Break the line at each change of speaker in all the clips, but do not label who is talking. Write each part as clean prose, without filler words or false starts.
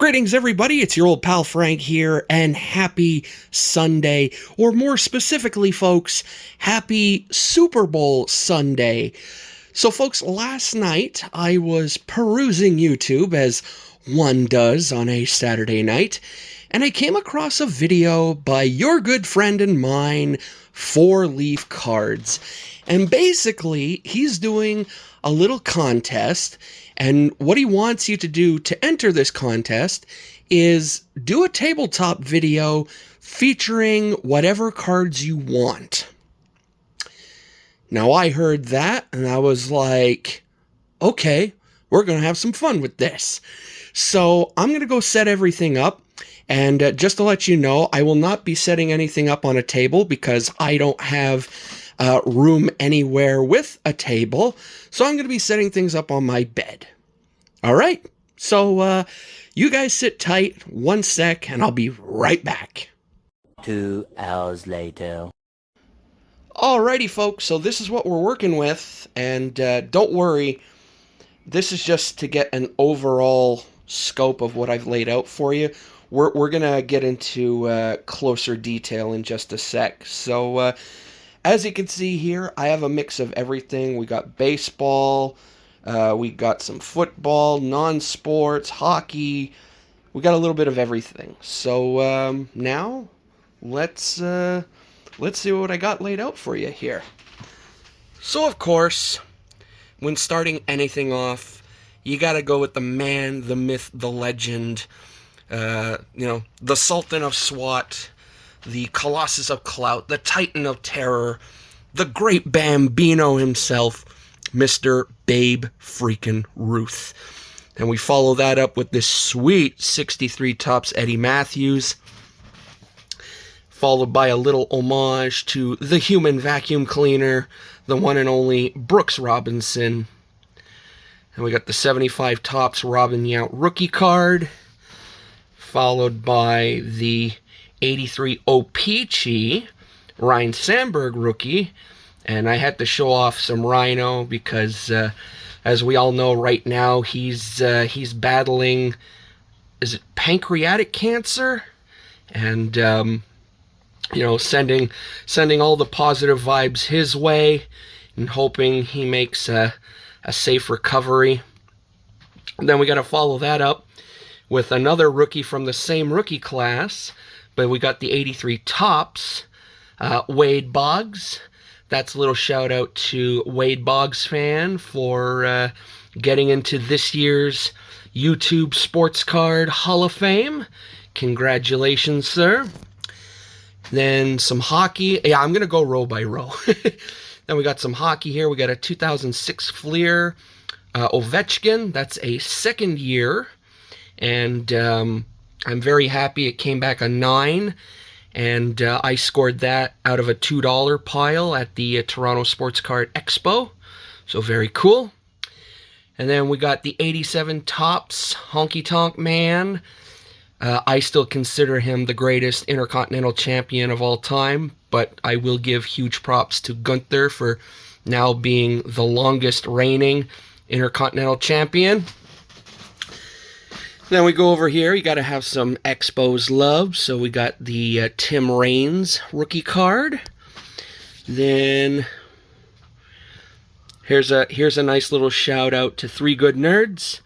Greetings, everybody. It's your old pal Frank here, and happy Sunday, or more specifically, folks, happy Super Bowl Sunday. So, folks, last night I was perusing YouTube, as one does on a Saturday night, and I came across a video by your good friend and mine, Four Leaf Cards. And basically, he's doing a little contest, and what he wants you to do to enter this contest is do a tabletop video featuring whatever cards you want. Now, I heard that, and I was like, okay, we're going to have some fun with this. So I'm going to go set everything up. And just to let you know, I will not be setting anything up on a table because I don't have room anywhere with a table. So I'm going to be setting things up on my bed. All right. So you guys sit tight 1 sec and I'll be right back.
2 hours later.
Alrighty, folks. So this is what we're working with. And don't worry, this is just to get an overall scope of what I've laid out for you. We're going to get into closer detail in just a sec. So as you can see here, I have a mix of everything. We got baseball, we got some football, non-sports, hockey. We got a little bit of everything. So now let's see what I got laid out for you here. So of course, when starting anything off, you got to go with the man, the myth, the legend. The Sultan of SWAT, the Colossus of Clout, the Titan of Terror, the great Bambino himself, Mr. Babe freaking Ruth. And we follow that up with this sweet 63 Topps Eddie Matthews, followed by a little homage to the human vacuum cleaner, the one and only Brooks Robinson. And we got the 75 Topps Robin Yount rookie card, followed by the 83 O-Pee-Chee Ryne Sandberg rookie. And I had to show off some Rhino because, as we all know right now, he's battling, is it pancreatic cancer? And, sending all the positive vibes his way and hoping he makes a safe recovery. And then we got to follow that up with another rookie from the same rookie class, but we got the 83 Topps, Wade Boggs. That's a little shout out to Wade Boggs fan for getting into this year's YouTube Sports Card Hall of Fame. Congratulations, sir. Then some hockey. Yeah, I'm going to go row by row. Then we got some hockey here. We got a 2006 Fleer Ovechkin. That's a second year. And I'm very happy it came back a 9, and I scored that out of a $2 pile at the Toronto Sports Card Expo, so very cool. And then we got the 87 Topps Honky Tonk Man. I still consider him the greatest Intercontinental Champion of all time, but I will give huge props to Gunther for now being the longest reigning Intercontinental Champion. Then we go over here, you got to have some Expos love, so we got the Tim Raines rookie card. Then here's a nice little shout out to Three Good Nerds.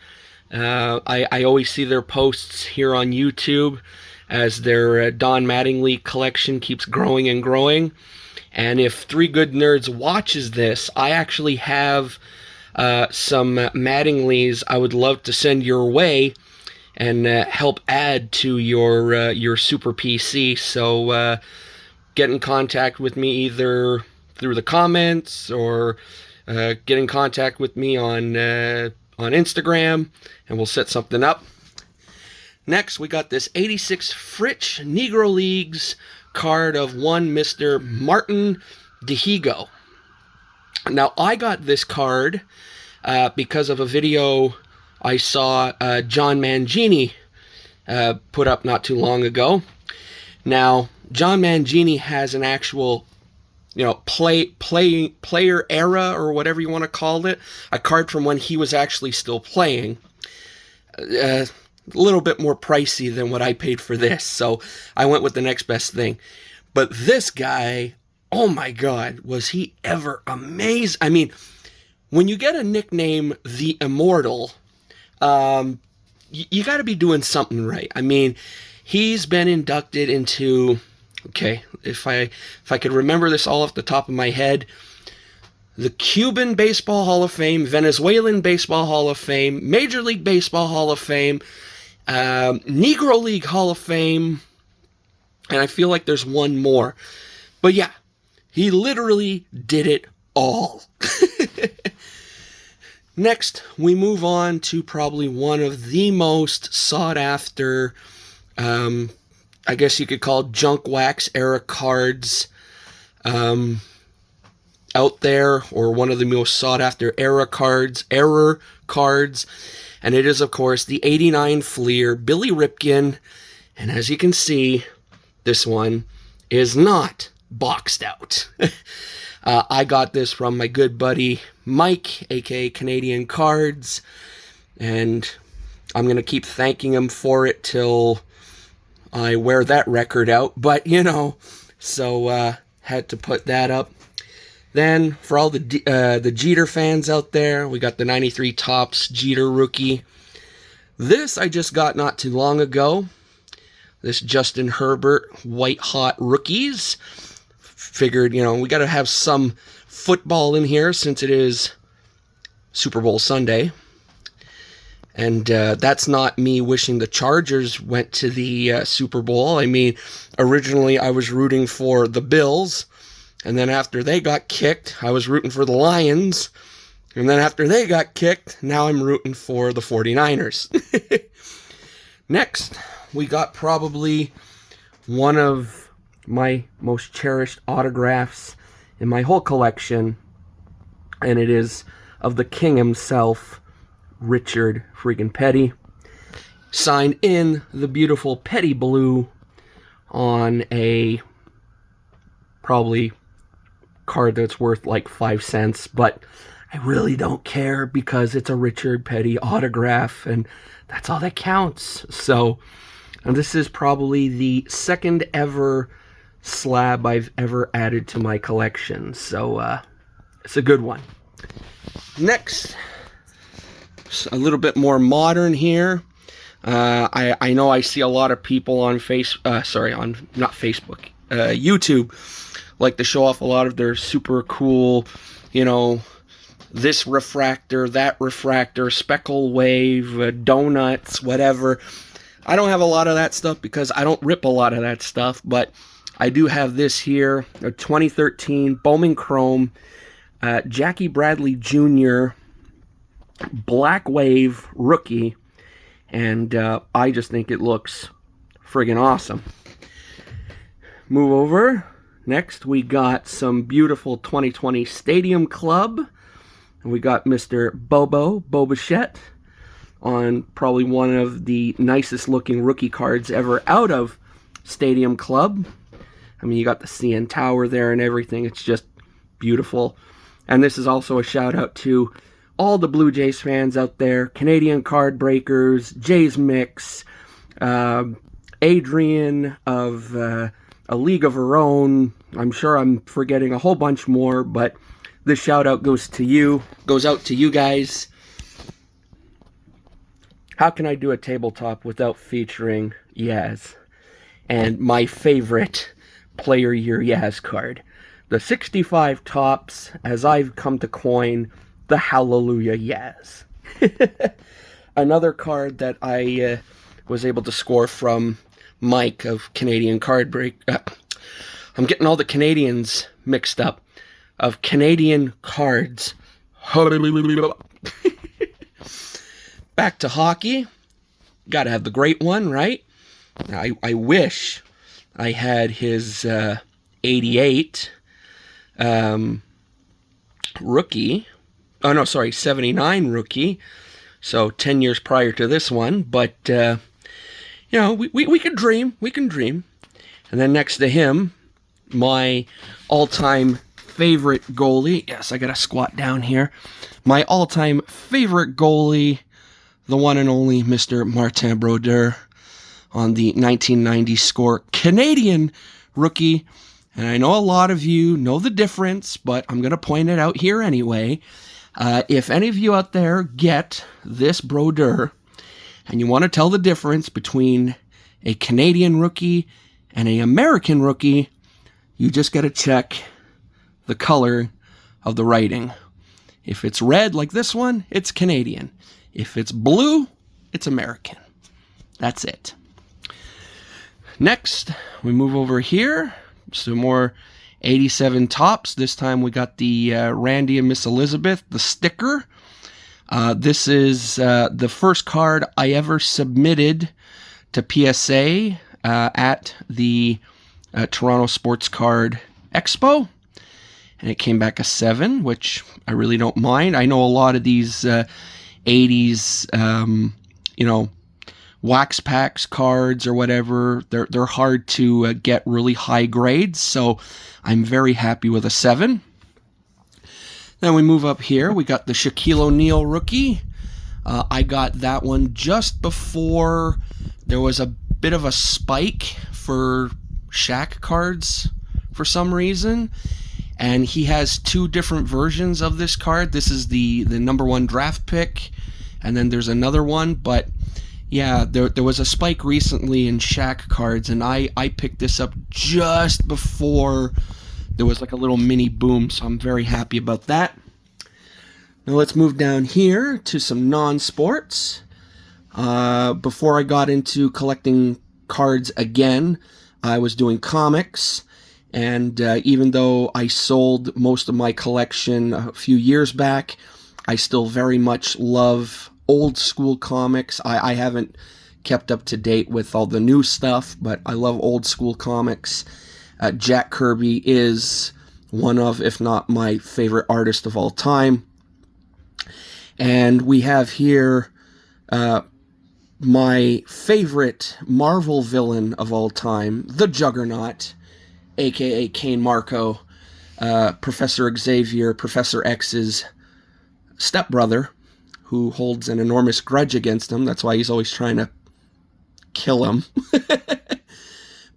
I always see their posts here on YouTube as their Don Mattingly collection keeps growing and growing. And if Three Good Nerds watches this, I actually have some Mattingleys I would love to send your way and help add to your Super PC. So get in contact with me either through the comments or get in contact with me on Instagram, and we'll set something up. Next, we got this 86 Fritsch Negro Leagues card of one Mr. Martin DeHigo. Now, I got this card because of a video I saw John Mangini put up not too long ago. Now, John Mangini has an actual, player era or whatever you want to call it, a card from when he was actually still playing. a little bit more pricey than what I paid for this. So I went with the next best thing. But this guy, oh my God, was he ever amazed? I mean, when you get a nickname, The Immortal, you got to be doing something right. I mean, he's been inducted into, okay, if I could remember this all off the top of my head, the Cuban Baseball Hall of Fame, Venezuelan Baseball Hall of Fame, Major League Baseball Hall of Fame, Negro League Hall of Fame, and I feel like there's one more. But yeah, he literally did it all. Next, we move on to probably one of the most sought-after, I guess you could call junk wax era cards out there, or one of the most sought-after error cards, and it is, of course, the 89 Fleer Billy Ripken, and as you can see, this one is not boxed out. I got this from my good buddy Mike, aka Canadian Cards, and I'm going to keep thanking him for it till I wear that record out, but you know, so had to put that up. Then, for all the Jeter fans out there, we got the 93 Topps Jeter rookie. This I just got not too long ago. This Justin Herbert White Hot Rookies. Figured, you know, we got to have some football in here since it is Super Bowl Sunday. And that's not me wishing the Chargers went to the Super Bowl. I mean, originally I was rooting for the Bills. And then after they got kicked, I was rooting for the Lions. And then after they got kicked, now I'm rooting for the 49ers. Next, we got probably one of my most cherished autographs in my whole collection. And it is of the king himself, Richard friggin' Petty. Signed in the beautiful Petty blue on a probably card that's worth like 5 cents, but I really don't care because it's a Richard Petty autograph and that's all that counts. So, and this is probably the second ever slab I've ever added to my collection, so it's a good one. Next, a little bit more modern here. I know I see a lot of people on YouTube like to show off a lot of their super cool, you know, this refractor, that refractor, speckle wave, donuts, whatever. I don't have a lot of that stuff because I don't rip a lot of that stuff, but I do have this here, a 2013 Bowman Chrome, Jackie Bradley Jr. Black Wave rookie, and I just think it looks friggin' awesome. Move over. Next, we got some beautiful 2020 Stadium Club. We got Mr. Bobo Bichette on probably one of the nicest looking rookie cards ever out of Stadium Club. I mean, you got the CN Tower there and everything. It's just beautiful. And this is also a shout out to all the Blue Jays fans out there, Canadian Card Breakers, Jays Mix, Adrian of A League of Her Own. I'm sure I'm forgetting a whole bunch more, but this shout out goes out to you guys. How can I do a tabletop without featuring Yaz? And my favorite Player Year Yaz card, the 65 Topps, as I've come to coin, the Hallelujah Yaz. Another card that I was able to score from Mike of Canadian Card Break. I'm getting all the Canadians mixed up. Of Canadian Cards. Back to hockey. Gotta have the great one, right? I wish I had his 88 rookie. Oh, no, sorry, 79 rookie. So 10 years prior to this one. But, you know, we can dream. We can dream. And then next to him, my all-time favorite goalie. Yes, I gotta squat down here. My all-time favorite goalie, the one and only Mr. Martin Brodeur on the 1990 score Canadian rookie. And I know a lot of you know the difference, but I'm going to point it out here anyway. If any of you out there get this Brodeur and you want to tell the difference between a Canadian rookie and an American rookie, you just got to check the color of the writing. If it's red like this one, it's Canadian. If it's blue, it's American. That's it. Next, we move over here. Some more 87 tops. This time we got the Randy and Miss Elizabeth, the sticker. This is the first card I ever submitted to PSA at the Toronto Sports Card Expo. And it came back a 7, which I really don't mind. I know a lot of these 80s, wax packs cards or whatever, they're hard to get really high grades, so I'm very happy with a 7. Then we move up here. We got the Shaquille O'Neal rookie. I got that one just before there was a bit of a spike for Shaq cards for some reason, and he has 2 different versions of this card. This is the number 1 draft pick, and then there's another one, but yeah, there was a spike recently in Shaq cards, and I picked this up just before there was like a little mini boom, so I'm very happy about that. Now let's move down here to some non-sports. Before I got into collecting cards again, I was doing comics, and even though I sold most of my collection a few years back, I still very much love old school comics. I haven't kept up to date with all the new stuff, but I love old school comics. Jack Kirby is one of, if not my favorite artist of all time. And we have here my favorite Marvel villain of all time, the Juggernaut, aka Kane Marco, Professor Xavier, Professor X's stepbrother, who holds an enormous grudge against him. That's why he's always trying to kill him.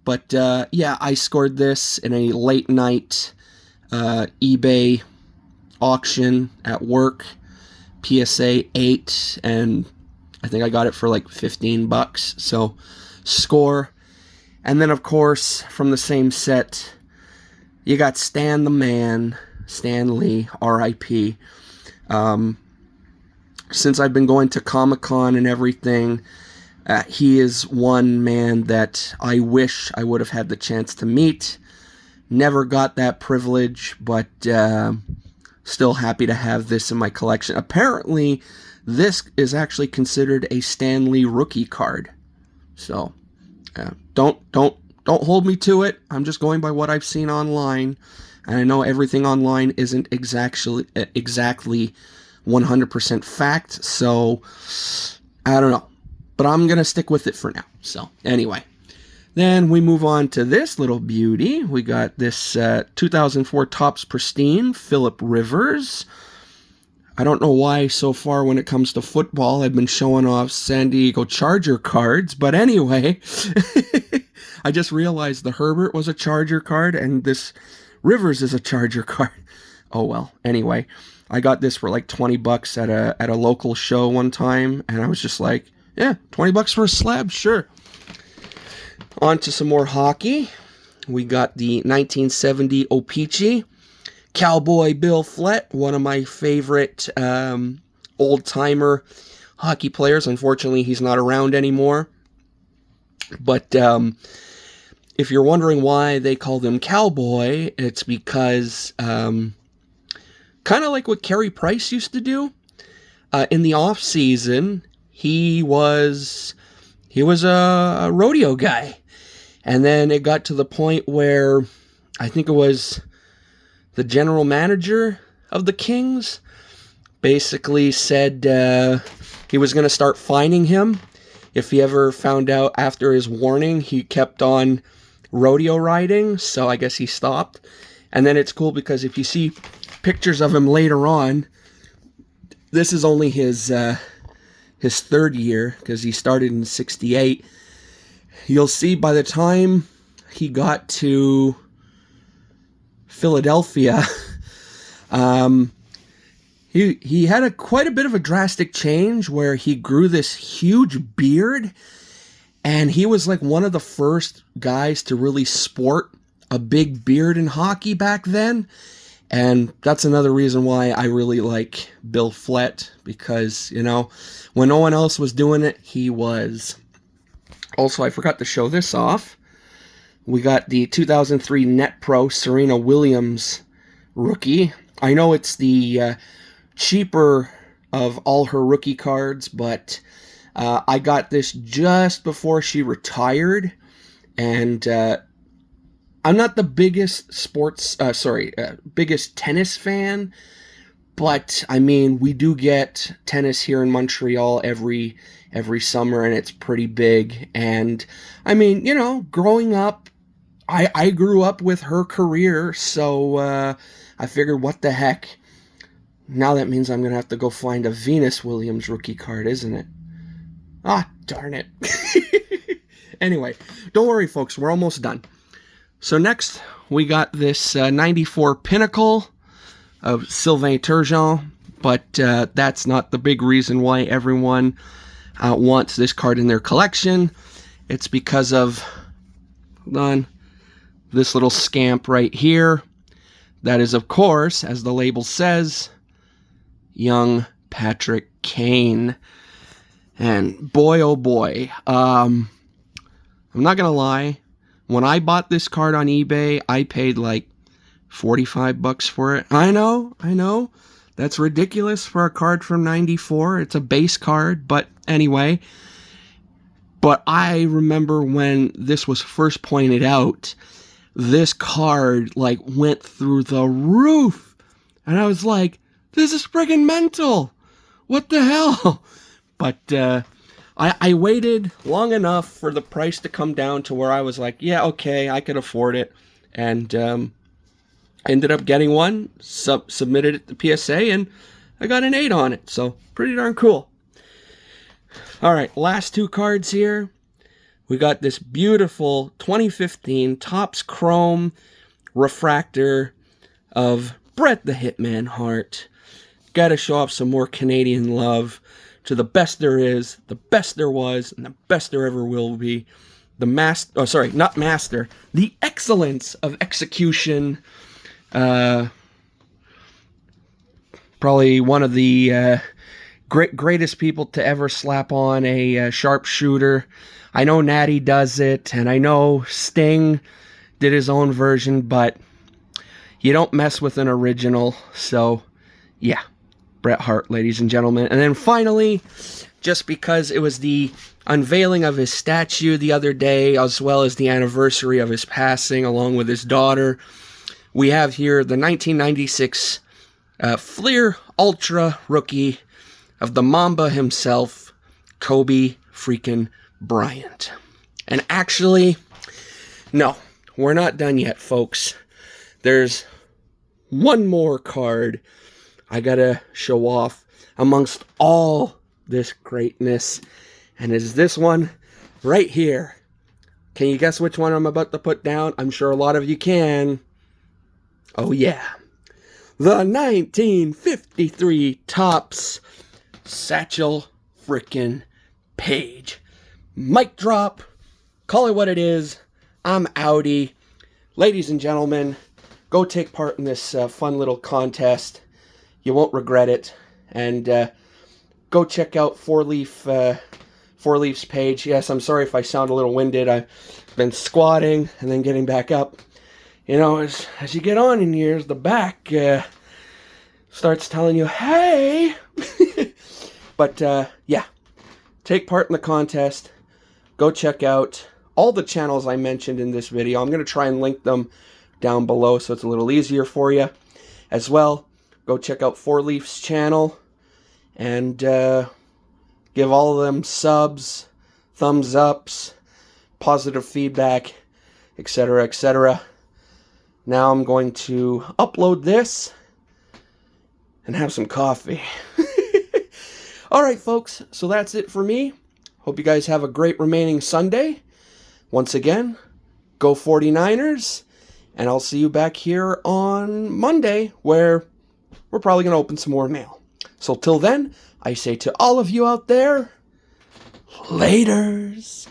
But yeah, I scored this in a late night eBay auction at work, PSA 8, and I think I got it for like $15. So score. And then of course, from the same set, you got Stan the Man, Stan Lee, R.I.P. Since I've been going to Comic-Con and everything, he is one man that I wish I would have had the chance to meet. Never got that privilege, but still happy to have this in my collection. Apparently, this is actually considered a Stan Lee rookie card. So, don't hold me to it. I'm just going by what I've seen online, and I know everything online isn't exactly 100% fact, so I don't know. But I'm going to stick with it for now. So, anyway. Then we move on to this little beauty. We got this 2004 Topps Pristine, Phillip Rivers. I don't know why so far when it comes to football I've been showing off San Diego Charger cards, but anyway, I just realized the Herbert was a Charger card and this Rivers is a Charger card. Oh well, anyway, I got this for like $20 at a local show one time, and I was just like, yeah, $20 for a slab, sure. On to some more hockey. We got the 1970 O-Pee-Chee. Cowboy Bill Flett, one of my favorite old-timer hockey players. Unfortunately, he's not around anymore. But if you're wondering why they call him Cowboy, it's because kind of like what Carey Price used to do. In the off-season, he was a rodeo guy. And then it got to the point where I think it was the general manager of the Kings basically said he was going to start fining him if he ever found out after his warning he kept on rodeo riding. So I guess he stopped. And then it's cool because if you see pictures of him later on, this is only his his third year, because he started in 68. You'll see by the time he got to Philadelphia, he had quite a bit of a drastic change where he grew this huge beard, and he was like one of the first guys to really sport a big beard in hockey back then. And that's another reason why I really like Bill Flett, because, you know, when no one else was doing it, he was. Also, I forgot to show this off. We got the 2003 Net Pro Serena Williams rookie. I know it's the cheaper of all her rookie cards, but I got this just before she retired, and I'm not the biggest biggest tennis fan, but I mean, we do get tennis here in Montreal every summer, and it's pretty big. And I mean, you know, growing up, I grew up with her career, so I figured, what the heck? Now that means I'm gonna have to go find a Venus Williams rookie card, isn't it? Ah, darn it. Anyway, don't worry, folks, we're almost done. So next, we got this 94 Pinnacle of Sylvain Turgeon, but that's not the big reason why everyone wants this card in their collection. It's because of, hold on, this little scamp right here. That is, of course, as the label says, young Patrick Kane. And boy, oh boy, I'm not gonna lie. When I bought this card on eBay, I paid like $45 for it. I know. That's ridiculous for a card from 94. It's a base card, but anyway. But I remember when this was first pointed out, this card like went through the roof. And I was like, this is friggin' mental. What the hell? But I waited long enough for the price to come down to where I was like, yeah, okay, I could afford it. And ended up getting one, submitted it to PSA, and I got an 8 on it. So pretty darn cool. All right, last two cards here. We got this beautiful 2015 Topps Chrome refractor of Bret the Hitman Hart. Got to show off some more Canadian love to the best there is, the best there was, and the best there ever will be. The the excellence of execution. Probably one of the greatest people to ever slap on a sharpshooter. I know Natty does it, and I know Sting did his own version, but you don't mess with an original. So, yeah. Bret Hart, ladies and gentlemen. And then finally, just because it was the unveiling of his statue the other day, as well as the anniversary of his passing, along with his daughter, we have here the 1996 Fleer Ultra rookie of the Mamba himself, Kobe freaking Bryant. And actually, no, we're not done yet, folks. There's one more card I gotta show off amongst all this greatness, and it's this one right here. Can you guess which one I'm about to put down? I'm sure a lot of you can. Oh yeah. The 1953 Topps Satchel frickin' Paige. Mic drop. Call it what it is. I'm outie. Ladies and gentlemen, go take part in this fun little contest. You won't regret it. And go check out Four Leaf's page. Yes, I'm sorry if I sound a little winded. I've been squatting and then getting back up. You know, as you get on in years, the back starts telling you, hey! But, yeah. Take part in the contest. Go check out all the channels I mentioned in this video. I'm going to try and link them down below so it's a little easier for you. As well, go check out Four Leaf's channel and give all of them subs, thumbs ups, positive feedback, etc., etc. Now I'm going to upload this and have some coffee. All right, folks, so that's it for me. Hope you guys have a great remaining Sunday. Once again, go 49ers, and I'll see you back here on Monday, where we're probably going to open some more mail. So till then, I say to all of you out there, laters.